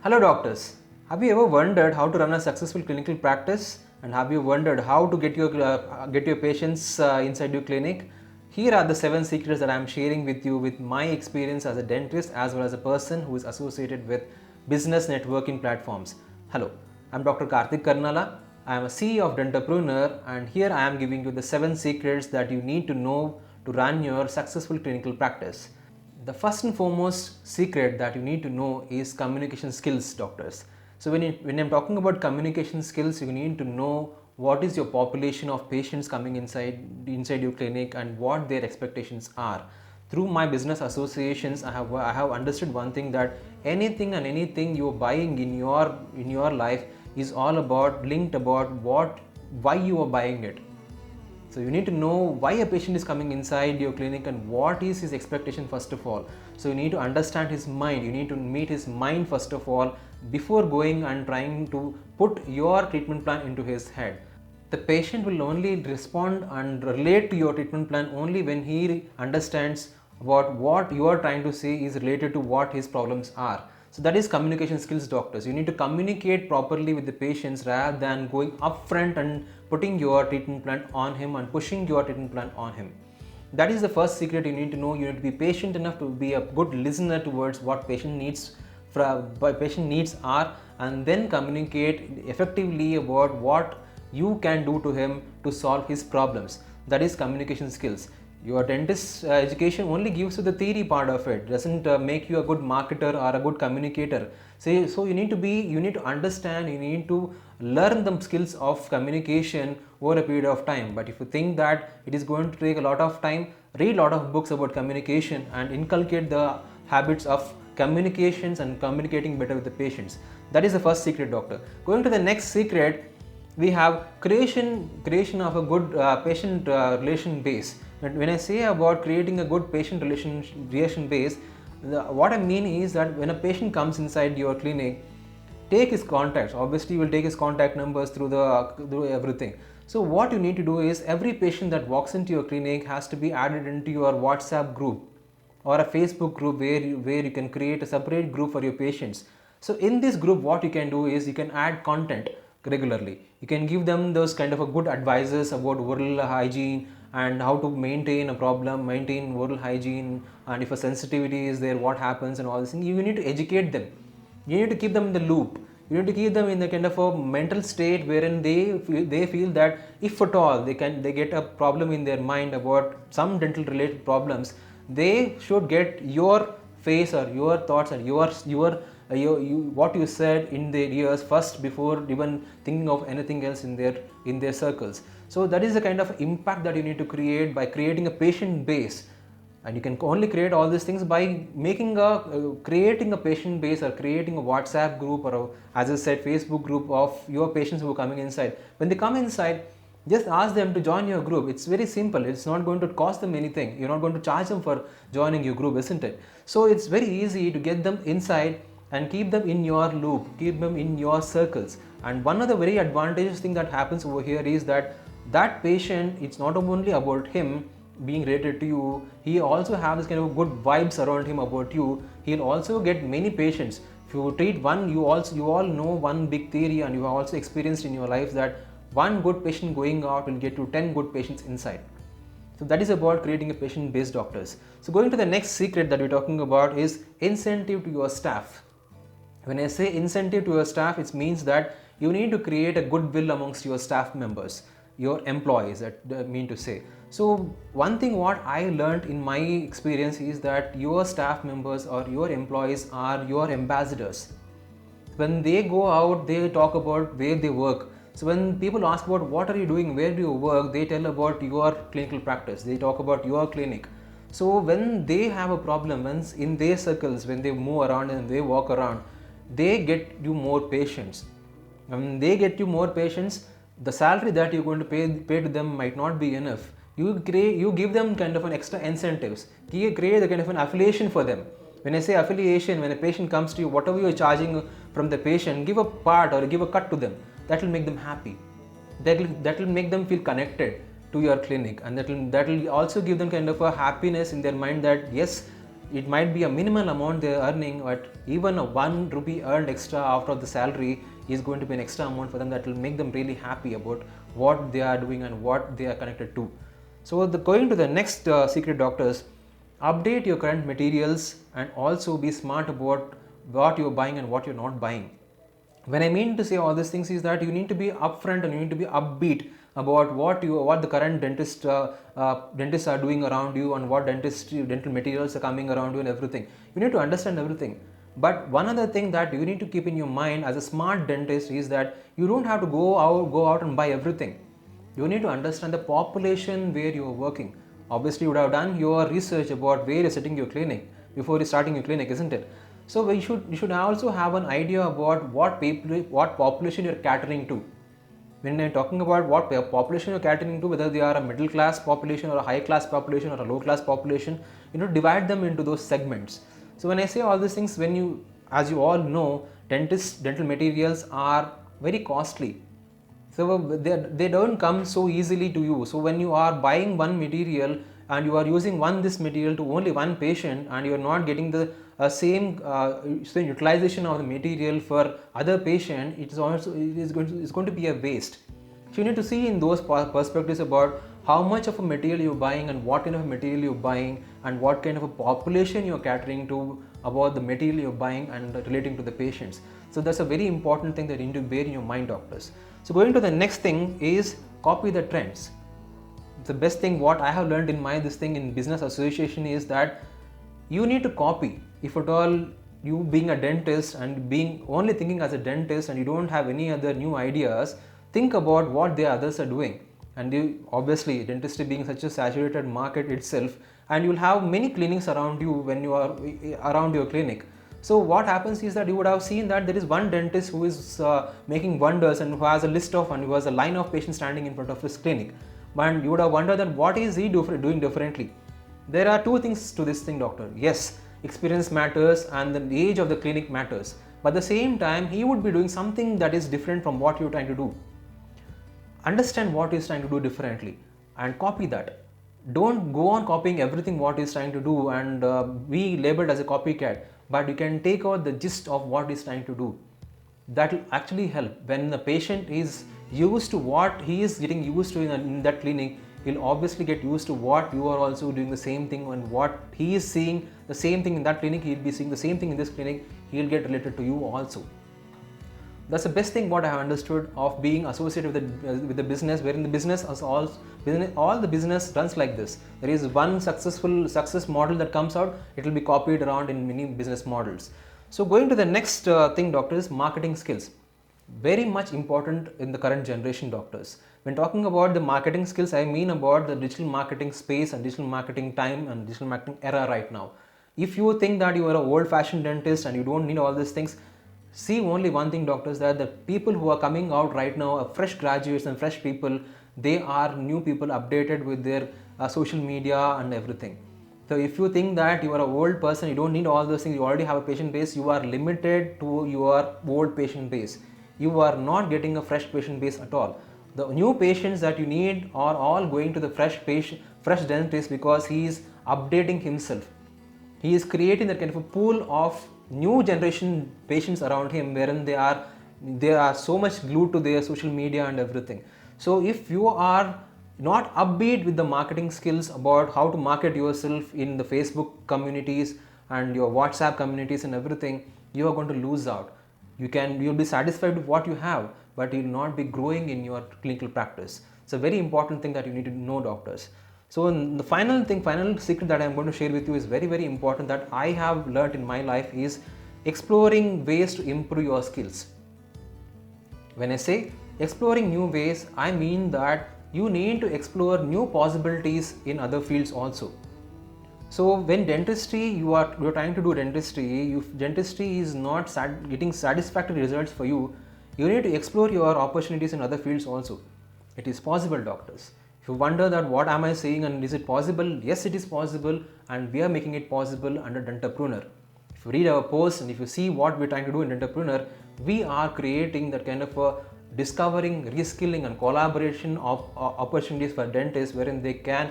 Hello doctors. Have you ever wondered how to run a successful clinical practice, and have you wondered how to get your patients inside your clinic? Here are the 7 secrets that I am sharing with you with my experience as a dentist as well as a person who is associated with business networking platforms. Hello, I'm Dr. Karthik Karnala. I am a CEO of Dentapreneur, and here I am giving you the 7 secrets that you need to know to run your successful clinical practice. The first and foremost secret that you need to know is communication skills, doctors. So when I'm talking about communication skills, you need to know what is your population of patients coming inside your clinic and what their expectations are. Through my business associations, I have understood one thing, that anything you're buying in your life is all about linked about why you are buying it. So you need to know why a patient is coming inside your clinic and what is his expectation first of all. So you need to understand his mind, you need to meet his mind first of all before going and trying to put your treatment plan into his head. The patient will only respond and relate to your treatment plan only when he understands what you are trying to say is related to what his problems are. So that is communication skills, doctors. You need to communicate properly with the patients rather than going upfront and putting your treatment plan on him and pushing your treatment plan on him. That is the first secret you need to know. You need to be patient enough to be a good listener towards what patient needs are, and then communicate effectively about what you can do to him to solve his problems. That is communication skills. Your dentist education only gives you the theory part of it, doesn't make you a good marketer or a good communicator. So you need to understand, you need to learn the skills of communication over a period of time. But if you think that it is going to take a lot of time, read a lot of books about communication and inculcate the habits of communications and communicating better with the patients. That is the first secret, doctor. Going to the next secret, we have creation of a good patient relation base. When I say about creating a good patient relation base, what I mean is that when a patient comes inside your clinic, take his contacts. Obviously you will take his contact numbers through everything. So what you need to do is, every patient that walks into your clinic has to be added into your WhatsApp group or a Facebook group where you can create a separate group for your patients. So in this group, what you can do is you can add content regularly. You can give them those kind of a good advices about oral hygiene and how to maintain oral hygiene, and if a sensitivity is there, what happens and all this thing. You need to educate them. You need to keep them in the loop. You need to keep them in the kind of a mental state wherein they feel that if at all they get a problem in their mind about some dental related problems, they should get your face or your thoughts and what you said in their ears first before even thinking of anything else in their circles. So that is the kind of impact that you need to create by creating a patient base. And you can only create all these things by creating a patient base or creating a WhatsApp group or as I said, Facebook group of your patients who are coming inside. When they come inside, just ask them to join your group. It's very simple. It's not going to cost them anything. You're not going to charge them for joining your group, isn't it? So it's very easy to get them inside and keep them in your loop, keep them in your circles. And one of the very advantageous thing that happens over here is that patient, it's not only about him being related to you, he also has kind of good vibes around him about you. He'll also get many patients. If you treat one, you all know one big theory, and you have also experienced in your life that one good patient going out will get you 10 good patients inside. So that is about creating a patient based, doctors. So going to the next secret that we're talking about is incentive to your staff. When I say incentive to your staff, it means that you need to create a goodwill amongst your staff members, your employees, that I mean to say. So one thing what I learned in my experience is that your staff members or your employees are your ambassadors. When they go out, they talk about where they work. So when people ask about what are you doing, where do you work, they tell about your clinical practice, they talk about your clinic. So when they have a problem, once in their circles, when they move around and they walk around, they get you more patients. When they get you more patients, the salary that you're going to pay to them might not be enough. You give them kind of an extra incentives. You create a kind of an affiliation for them. When I say affiliation, when a patient comes to you, whatever you're charging from the patient, give a part or give a cut to them. That will make them happy. That will make them feel connected to your clinic, and that will also give them kind of a happiness in their mind that yes, it might be a minimal amount they are earning, but even a 1 rupee earned extra after the salary is going to be an extra amount for them that will make them really happy about what they are doing and what they are connected to. So going to the next secret, doctors, update your current materials and also be smart about what you're buying and what you're not buying. When I mean to say all these things is that you need to be upfront and you need to be upbeat about what the current dentists are doing around you and what dental materials are coming around you and everything. You need to understand everything. But one other thing that you need to keep in your mind as a smart dentist is that you don't have to go out and buy everything. You need to understand the population where you are working. Obviously, you would have done your research about where you're setting your clinic before starting your clinic, isn't it? So you should also have an idea about what population you're catering to. When I'm talking about what population you're catering to, whether they are a middle class population or a high class population or a low class population, divide them into those segments. So when I say all these things, as you all know, dental materials are very costly. So they don't come so easily to you. So when you are buying one material and you are using this material to only one patient and you are not getting the same utilization of the material for other patient, it's going to be a waste. So you need to see in those perspectives about how much of a material you're buying and what kind of material you're buying and what kind of a population you're catering to about the material you're buying and relating to the patients. So that's a very important thing that you need to bear in your mind, doctors. So going to the next thing is copy the trends. The best thing what I have learned in this thing in business association is that you need to copy. If at all you being a dentist and being only thinking as a dentist and you don't have any other new ideas, think about what the others are doing. And obviously dentistry being such a saturated market itself, and you will have many clinics around you when you are around your clinic. So what happens is that you would have seen that there is one dentist who is making wonders and who has a list of and who has a line of patients standing in front of his clinic. But you would have wondered that what is he doing differently? There are two things to this thing, doctor. Yes, experience matters and the age of the clinic matters. But at the same time, he would be doing something that is different from what you're trying to do. Understand what he's trying to do differently and copy that. Don't go on copying everything what he's trying to do and be labeled as a copycat, but you can take out the gist of what he's trying to do. That will actually help. When the patient is used to what he is getting used to in that clinic, he'll obviously get used to what you are also doing the same thing, and what he is seeing the same thing in that clinic, he'll be seeing the same thing in this clinic, he'll get related to you also. That's the best thing what I have understood of being associated with the business, wherein the business is all the business runs like this. There is one success model that comes out, it will be copied around in many business models. So going to the next thing, doctors, marketing skills. Very much important in the current generation, doctors. When talking about the marketing skills, I mean about the digital marketing space and digital marketing time and digital marketing era right now. If you think that you are an old-fashioned dentist and you don't need all these things, see only one thing, doctors, that the people who are coming out right now, fresh graduates and fresh people, they are new people updated with their social media and everything. So if you think that you are an old person, you don't need all those things, you already have a patient base, you are limited to your old patient base. You are not getting a fresh patient base at all. The new patients that you need are all going to the fresh dentist because he is updating himself. He is creating that kind of a pool of new generation patients around him, wherein they are so much glued to their social media and everything. So if you are not upbeat with the marketing skills about how to market yourself in the Facebook communities and your WhatsApp communities and everything, you are going to lose out. You'll be satisfied with what you have, but you'll not be growing in your clinical practice. It's a very important thing that you need to know, doctors. So the final secret that I'm going to share with you is very, very important that I have learned in my life is exploring ways to improve your skills. When I say exploring new ways, I mean that you need to explore new possibilities in other fields also. So when dentistry, you're trying to do dentistry, if dentistry is not getting satisfactory results for you, you need to explore your opportunities in other fields also. It is possible, doctors. If you wonder that what am I saying and is it possible? Yes, it is possible, and we are making it possible under Dentapreneur. If you read our post and if you see what we're trying to do in Dentapreneur, we are creating that kind of a discovering, reskilling and collaboration of opportunities for dentists, wherein they can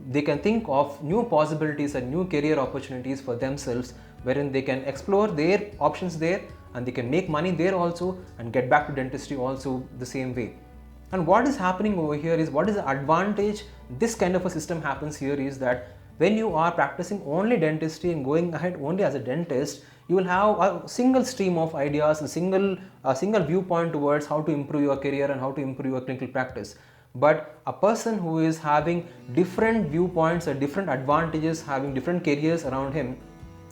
they can think of new possibilities and new career opportunities for themselves, wherein they can explore their options there and they can make money there also and get back to dentistry also the same way. And what is happening over here is, what is the advantage this kind of a system happens here is that when you are practicing only dentistry and going ahead only as a dentist, you will have a single stream of ideas, a single viewpoint towards how to improve your career and how to improve your clinical practice. But a person who is having different viewpoints or different advantages, having different careers around him,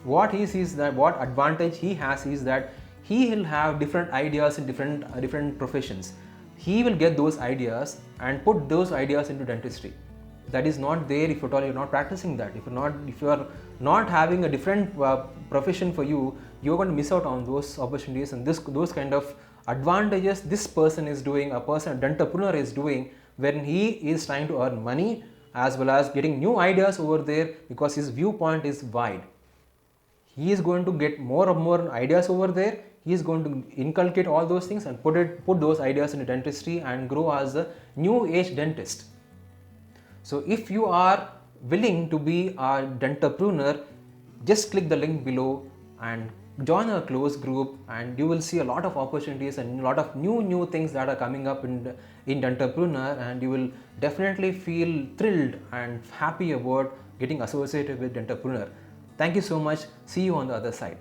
what he sees that what advantage he has is that he will have different ideas in different professions. He will get those ideas and put those ideas into dentistry. That is not there if at all you're not practicing that. If you are not having a different profession for you, you're going to miss out on those opportunities and those kind of advantages this person is doing, a dentrepreneur is doing, when he is trying to earn money as well as getting new ideas over there, because his viewpoint is wide. He is going to get more and more ideas over there. He is going to inculcate all those things and put those ideas into dentistry and grow as a new age dentist. So if you are willing to be a dentrepreneur, just click the link below and join our close group, and you will see a lot of opportunities and a lot of new things that are coming up in dentrepreneur, and you will definitely feel thrilled and happy about getting associated with dentrepreneur. Thank you so much. See you on the other side.